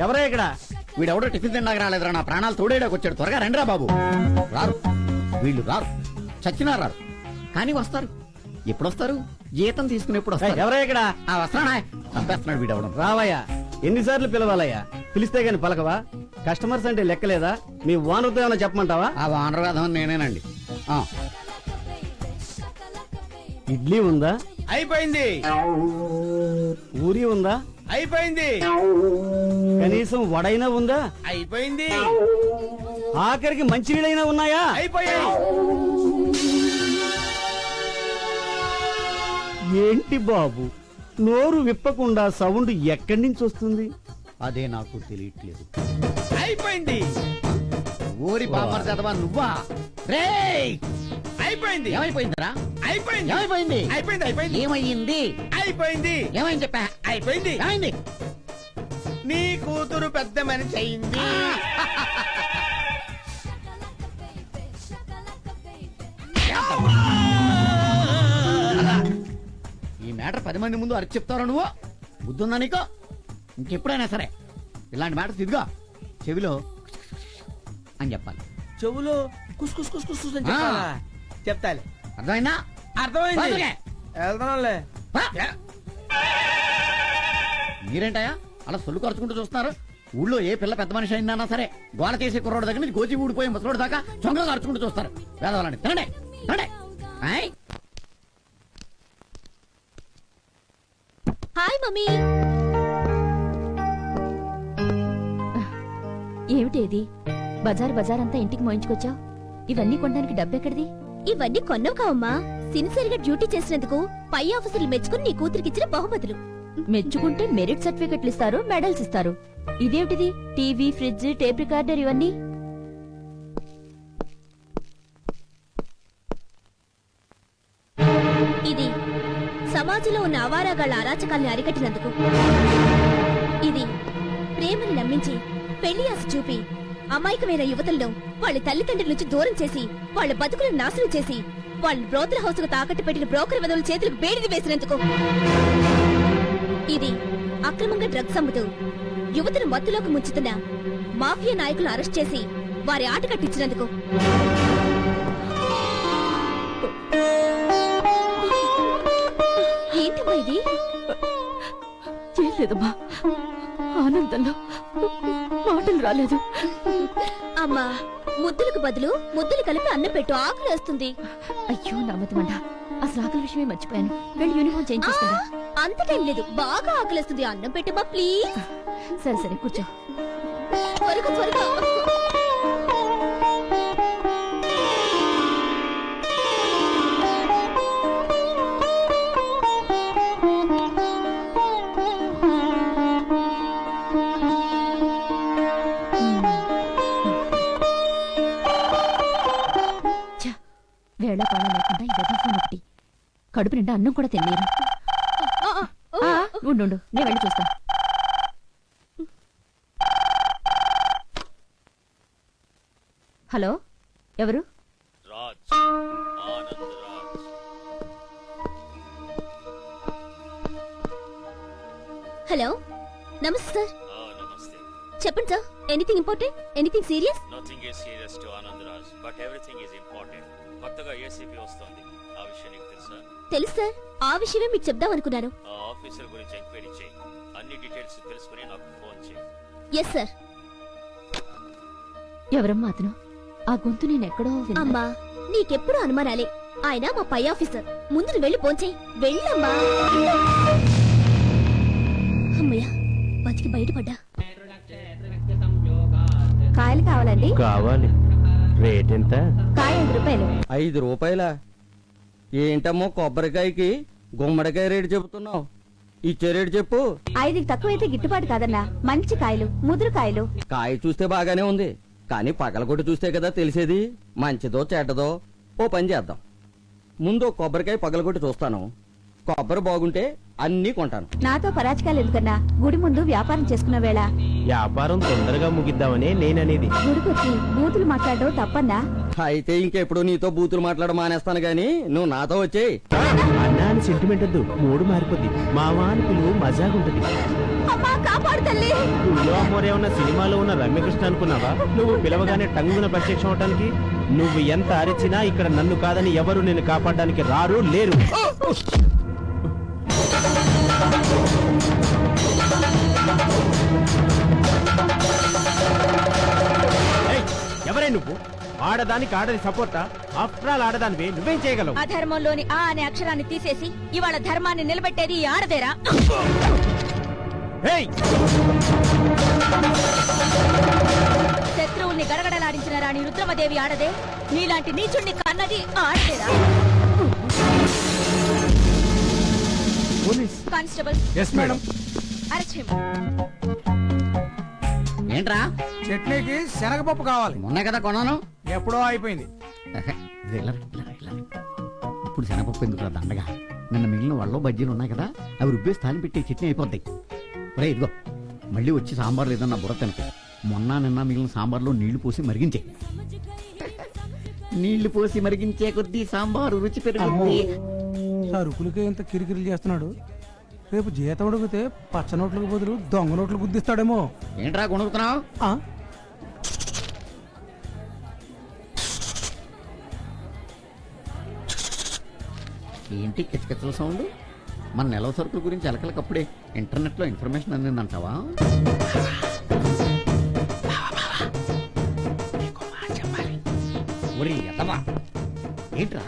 ఎవరే ఇక్కడ? వీడెవడో టిఫిన్ తిన్నాక రాలేదురా, నా ప్రాణాలు తోడేయడానికి వచ్చాడు. త్వరగా రండిరా బాబు. రారు, వీళ్ళు రారు, చచ్చినా రారు, కానీ వస్తారు. ఎప్పుడు వస్తారు? జీతం తీసుకుని ఎప్పుడు వస్తారు? ఎవరే ఇక్కడ? వస్తానా? చంపేస్తున్నాడు వీడెవడం. రావయ్యా, ఎన్నిసార్లు పిలవాలయ్యా? పిలిస్తే గాని పలకవా? కస్టమర్స్ అంటే లెక్కలేదా? మీ ఓనర్తో ఏమైనా చెప్పమంటావా? ఆ వానర్ వేధం నేనేనండి. ఇడ్లీ ఉందా? అయిపోయింది. పూరి ఉందా? అయిపోయింది. కనీసం వడైనా ఉందా? అయిపోయింది. ఆఖరికి మంచినీళ్ళైనా ఉన్నాయా? అయిపోయాయి. ఏంటి బాబు, నోరు విప్పకుండా సౌండ్ ఎక్కడి నుంచి వస్తుంది? అదే నాకు తెలియట్లేదు. అయిపోయింది. ఊరి బామ్మర్ చదవా నువ్వా? రేయ్, అయిపోయింది. ఏమైపోయిందిరా? అయిపోయింది. ఏమైపోయింది? అయిపోయింది. అయిపోయింది. ఏమైంది? అయిపోయింది. ఏమైంది చెప్పా? అయిపోయింది. ఏమైంది? నీ కూతురు పెద్ద మనిషి అయింది. ఈ మ్యాటర్ 10 మంది ముందు అరిచి చెప్తారా నువ్వు? బుద్ధుందా నీకు? ఇంకెప్పుడైనా సరే ఇలాంటి మ్యాటర్ ఇదిగా చెవిలో అని చెప్పాలి. చెవులో కుస్ కుస్ కుస్ కుస్ అని చెప్పాలా? చెప్తాలే. అర్థమైందా? అర్థమైంది. బయటికి. వెళ్తానులే. మీరేంటయా అలా సొల్లు ఖర్చుకుంటూ చూస్తున్నారు? ఊళ్ళో ఏ పిల్ల పెద్ద మనిషి అయిందన్నా సరే గోల చేసే కుర్రోడు దగ్గర నుంచి గోచి ఊడిపోయి ముసలోడు దాకా చొంగ ఖర్చుకుంటూ చూస్తారు. వేదవాలండి. తినండి తినండి. Hi mummy. ఏమిటేది? బజార్ బజార్ అంతా ఇంటికి మోయించుకొచ్చావు. ఇవన్నీ కొనడానికి డబ్బెక్కడిది? ఇవన్నీ కొన్నవు కావమ్మా. సిన్సియర్గా డ్యూటీ చేసినందుకు పై ఆఫీసర్లు మెచ్చుకుని నీ కూతురికిచ్చిన బహుమతులు. మెచ్చుకుంటే మెరిట్ సర్టిఫికెట్లు ఇస్తారు, మెడల్స్ ఇస్తారు. ఇదేమిటిది? టీవీ, ఫ్రిడ్జ్, టేప్ రికార్డర్ ఇవన్నీ? ఇది సమాజంలో ఉన్న అవారాగాళ్ల అరాచకాల్ని అరికట్టినందుకు. ఇది ప్రేమని నమ్మించి పెళ్లి ఆశ చూపి అమాయకమైన యువతలను వాళ్ళ తల్లిదండ్రుల నుంచి దూరం చేసి వాళ్ళ బతుకులను నాశనం చేసి వాళ్ళ బ్రోతల హౌస్ కు తాకట్టు పెట్టిన బ్రోకర్ వదవుల చేతులకు బేడిది వేసినందుకు. ఇది అక్రమంగా డ్రగ్స్ అమ్ముతూ యువతను మత్తులోకి ముంచుతున్న మాఫియా నాయకులను అరెస్ట్ చేసి వారి ఆట కట్టించినందుకు. ఏంటమ్మా ఇది? ఏం లేదమ్మా, ఆనందంలో మాటలు రాలేదు. అమ్మా, ముద్దులకు బదులు ముద్దులు కలిపి అన్నం పెట్టు, ఆకలి వస్తుంది. అయ్యో నామతమండ, అసలు ఆకలి విషయమే మర్చిపోయాను. వెళ్ళి యూనిఫామ్ చేంజ్ చేస్తాను. అంత టైం లేదు, బాగా ఆకలి వస్తుంది. అన్నం పెట్టమ్మా ప్లీజ్. సరే సరే కూర్చో. త్వరగా త్వరగా. వేళ పాడ లేకుండా ఈ ఫోన్ ఒకటి. కడుపు నిండా అన్నం కూడా తినలేరు. ఉండు, నేను వెళ్ళి చూస్తా. హలో, ఎవరు? రాజ్, ఆనంద్ రాజ్. హలో, నమస్తే సార్. నమస్తే. చెప్పండి sir. Anything important? Anything serious? Nothing is serious to Anand Raj, but everything is important. కొత్తగా ఏసీపీ వస్తోంది, ఆ విషయం నీకు తెలుసా? తెలుసు సార్, ఆ విషయమే మీకు చెప్దాం అనుకున్నాను. ఆ ఆఫీసర్ గురించి ఎంక్వైరీ చేయి, అన్ని డీటెయిల్స్ తెలుసుకుని నాకు ఫోన్ చేయి. Yes sir. ఎవరమ్మా అతను? ఆ గొంతు నేను ఎక్కడో విన్నాను. అమ్మా, నీకెప్పుడు అనుమానాలే. ఆయన మా పై ఆఫీసర్. ముందు నువ్వు వెళ్ళి ఫోన్ చేయి. వెళ్ళమ్మా. అమ్మయ్యా, బతికి బయటపడ్డా. కాయలు కావాలండి? కావాలి. రేట్ ఎంత? కాయ 5 రూపాయలు. 5 రూపాయలా? ఏంటమ్మో కొబ్బరికాయకి గుమ్మడికాయ రేటు చెబుతున్నావు? ఇచ్చే రేటు చెప్పు. 5కి తక్కువైతే గిట్టుబాటు కాదన్నా. మంచి కాయలు, ముదురు కాయలు. కాయ చూస్తే బాగానే ఉంది, కానీ పగలగొట్టి చూస్తే కదా తెలిసేది మంచిదో చెడ్డదో. ఓ పని చేద్దాం, ముందు కొబ్బరికాయ పగలగొట్టి చూస్తాను. కొబ్బరి బాగుంటే అన్నీ కొంటాను. నాతో పరాచకాలు ఎందుకన్నా? గుడి ముందు వ్యాపారం చేసుకున్న వేళ వ్యాపారం తొందరగా ముగిద్దామనే నేననేది. గుడికొచ్చి బూతులు మాట్లాడడం తప్పన్నా? అయితే ఇంకెప్పుడు నీతో బూతులు మాట్లాడ మానేస్తాను గాని నువ్వు నాతో వచ్చేయి. అన్నా అని సెంటిమెంట్ వద్దు, మూడు మారిపోద్ది. మావా అని పిలువు, మజాగుంటది. అమ్మా కాపాడు తల్లి. ఉన్న సినిమాలో ఉన్న రమ్యకృష్ణ అనుకున్నావా? నువ్వు పిలవగానే టంగున ప్రత్యక్షం అవటానికి. నువ్వు ఎంత అరిచినా ఇక్కడ నన్ను కాదని ఎవరు నిన్ను కాపాడడానికి రారు లేరు. ఎవరే నువ్వు? ఆడదానికి ఆడది సపోర్టా? ఆఫ్టర్ ఆల్ ఆడదానివి, నువ్వేం చేయగలవు? అధర్మంలోని ఆ అనే అక్షరాన్ని తీసేసి ఇవాళ ధర్మాన్ని నిలబెట్టేది ఈ ఆడదేరా. ఏయ్! శత్రువుల్ని గడగడలాడించిన రాణి రుద్రమదేవి ఆడదే, నీలాంటి నీచుణ్ణి కన్నది ఆడదేరా. Constable, arrest him. ఏంట్రా? చట్నీకి శనగపప్పు కావాలి. మొన్న కదా కొన్నాను. ఎప్పుడో అయిపోయింది. ఇప్పుడు శనగపప్పు ఎందుకు దండగా? నిన్న మిగిలిన వాళ్ళు బజ్జీలు ఉన్నాయి కదా, అవి రుబ్బేసి తాలింపు పెట్టి చట్నీ అయిపోతాయి. రే ఇదిగో, మళ్ళీ వచ్చి సాంబార్ లేదన్న బుర్ర తినకు. మొన్న నిన్న మిగిలిన సాంబార్లో నీళ్లు పోసి మరిగించే. నీళ్లు పోసి మరిగించే కొద్దీ సాంబారు రుచి పెరుగుతుంది. సరుకులకే ఇంత కిరికిరి చేస్తున్నాడు. రేపు జీతం అడిగితే పచ్చ నోట్లకు బదులు దొంగ నోట్లు గుద్దిస్తాడేమో. ఏంట్రా కొనుక్కుతున్నావు? ఏంటి కిచకిచల సౌండ్? మన నెలవ సరుకుల గురించి ఎలకలకప్పుడే ఇంటర్నెట్ లో ఇన్ఫర్మేషన్ అందిందంటావా? ఒరి ఎదవా, ఏంట్రా?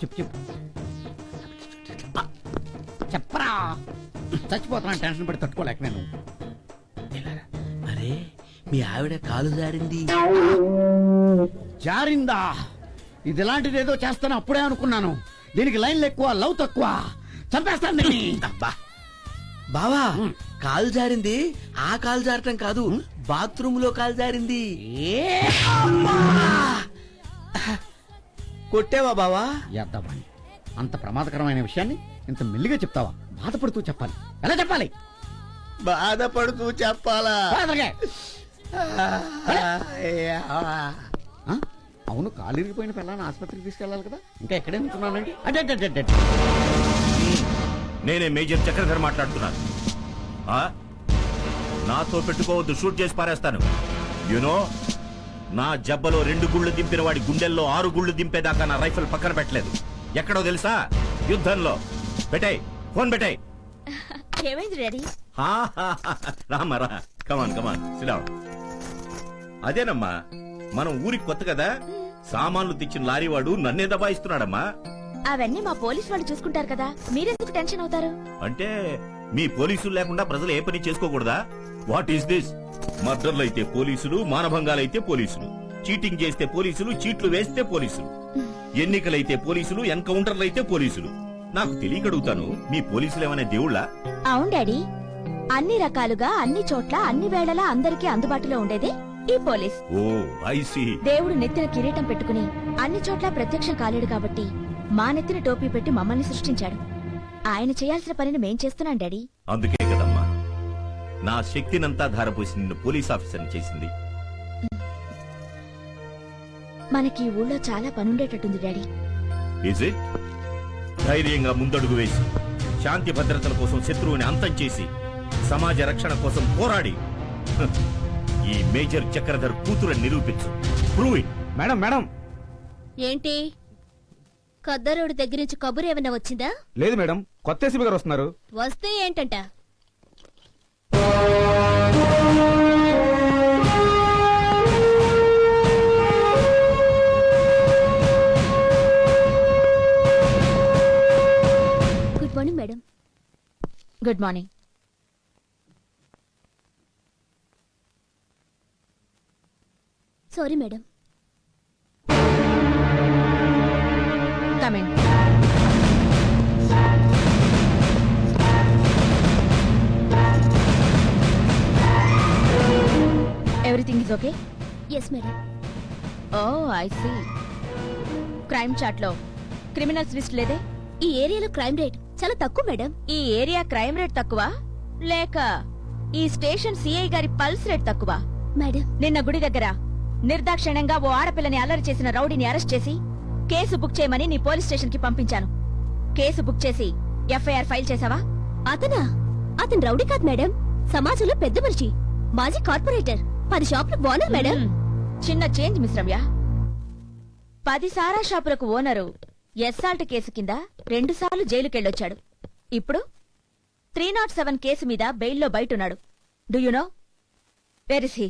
చెప్పు చెప్పు చెప్పరా. చచ్చిపోతున్నా టెన్షన్ పడి తట్టుకోలేక నేను. అరే మీ ఆవిడ కాలు జారింది. జారిందా? ఇది ఇలాంటిది ఏదో చేస్తాను అప్పుడే అనుకున్నాను. దీనికి లైన్లు ఎక్కువ, లవ్ తక్కువ. చంపేస్తాను దీన్ని. బావా కాలు జారింది ఆ కాలు జారటం కాదు, బాత్రూమ్ లో కాలు జారింది. కొట్టేవా బావా? ఎద్దవాణి, అంత ప్రమాదకరమైన విషయాన్ని ఇంత మెల్లిగా చెప్తావా? బాధపడుతూ చెప్పాలి. ఎలా చెప్పాలి? బాధపడుతూ చెప్పాలా? అవును, కాలిరిగిపోయిన పిల్లని ఆసుపత్రికి తీసుకెళ్ళాలి కదా, ఇంకా ఎక్కడే ఉంటున్నానండి. నేనే మేజర్ చక్రధర్ మాట్లాడుతున్నాను. నాతో పెట్టుకోవద్దు, షూట్ చేసి పారేస్తాను. యునో, నా జబ్బలో 2 గుళ్ళు దింపిన వాడి గుండెల్లో 6 గుళ్ళు దింపేదాకా నా రైఫిల్ పక్కన పెట్టలేదు. ఎక్కడో తెలుసా? యుద్ధంలో. పెట్టాయి ఫోన్, పెట్టాయి. ఏమైంది డాడీ? రామరా, కమాన్ కమాన్ సిడౌన్. అదేనమ్మా, మనం ఊరికి కొత్త కదా, సామాన్లు తెచ్చిన లారీ వాడు నన్నే దబాయిస్తున్నాడమ్మా. అవన్నీ మా పోలీస్ వాళ్ళు చూసుకుంటారు కదా, మీరెందుకు టెన్షన్ అవుతారు? అంటే మీ పోలీసులు లేకుండా ప్రజలు ఏ పని చేసుకోకూడదా? What is this? మర్డర్లు అయితే పోలీసులు, మానభంగాలైతే పోలీసులు, చీటింగ్ చేస్తే పోలీసులు, చీట్లు వేస్తే పోలీసులు, ఎన్నికలైతే పోలీసులు, ఎన్కౌంటర్లు అయితే పోలీసులు. నాకు తెలియకడుగుతాను, మీ పోలీసులు ఏమైనా దేవుళ్ళా? అవును డాడీ, అన్ని రకాలుగా అన్ని చోట్ల అన్ని వేళలా అందరికీ అందుబాటులో ఉండేదే ఈ పోలీస్. Oh I see. దేవుడు నెత్తిన కిరీటం పెట్టుకుని అన్ని చోట్ల ప్రత్యక్షం కాలేడు కాబట్టి మా నెత్తిన టోపీ పెట్టి మమ్మల్ని సృష్టించాడు. ఆయన చేయాల్సిన పనిని మేం చేస్తున్నాం డాడీ. అందుకే కదమ్మా నా శక్తినంతా ధారపోసి నిన్ను పోలీస్ ఆఫీసర్ని చేసింది. మనకి ఈ ఊళ్ళో చాలా పనుండేటట్టుంది డాడీ. Is it? ధైర్యంగా ముందడుగు వేసి శాంతి భద్రతల కోసం శత్రువుని అంతం చేసి సమాజ రక్షణ కోసం పోరాడి ఈ మేజర్ చక్రధర్ కూతురని నిరూపించు. Prove it. Madam madam. ఏంటి, కద్దరోడి దగ్గర నుంచి కబురు ఏమైనా వచ్చిందా? లేదు మేడం, కొత్త ఏసీపీ గారు వస్తున్నారు. వస్తే ఏంటంట? Good morning madam. Good morning. Sorry madam. Come in. Everything is okay? Yes, madam. Oh, I see. Crime chat లో క్రిమినల్స్ లిస్ట్ లేదే? ఈ ఏరియాలో క్రైమ్ రేట్ చాలా తక్కువ మేడం. ఈ ఏరియా క్రైమ్ రేట్ తక్కువ లేక ఈ స్టేషన్ సిఐ గారి పల్స్ రేట్ తక్కువ? మేడం, నిన్న గుడి దగ్గర నిర్దాక్షిణ్యంగా ఓ ఆడపిల్లని అల్లరి చేసిన రౌడీని అరెస్ట్ చేసి కేసు బుక్ చేయమని నీ పోలీస్ స్టేషన్ కి పంపించాను. కేసు బుక్ చేసి ఎఫ్ఐఆర్ ఫైల్ చేసావా? అతను రౌడీ కాదు మేడం, సమాజంలో పెద్ద మనిషి, మాజీ కార్పొరేటర్, 10 షాపులు ఓనర్ మేడం. చిన్న చేంజ్ మిస్ రమ్య. 10 సారా షాపులకు ఓనరు ఎస్సాల్ట్ కేసు కింద 2 సార్లు జైలుకెళ్ళొచ్చాడు. ఇప్పుడు 307 కేసు మీద బెయిల్లో బయటున్నాడు. Do you know where is he?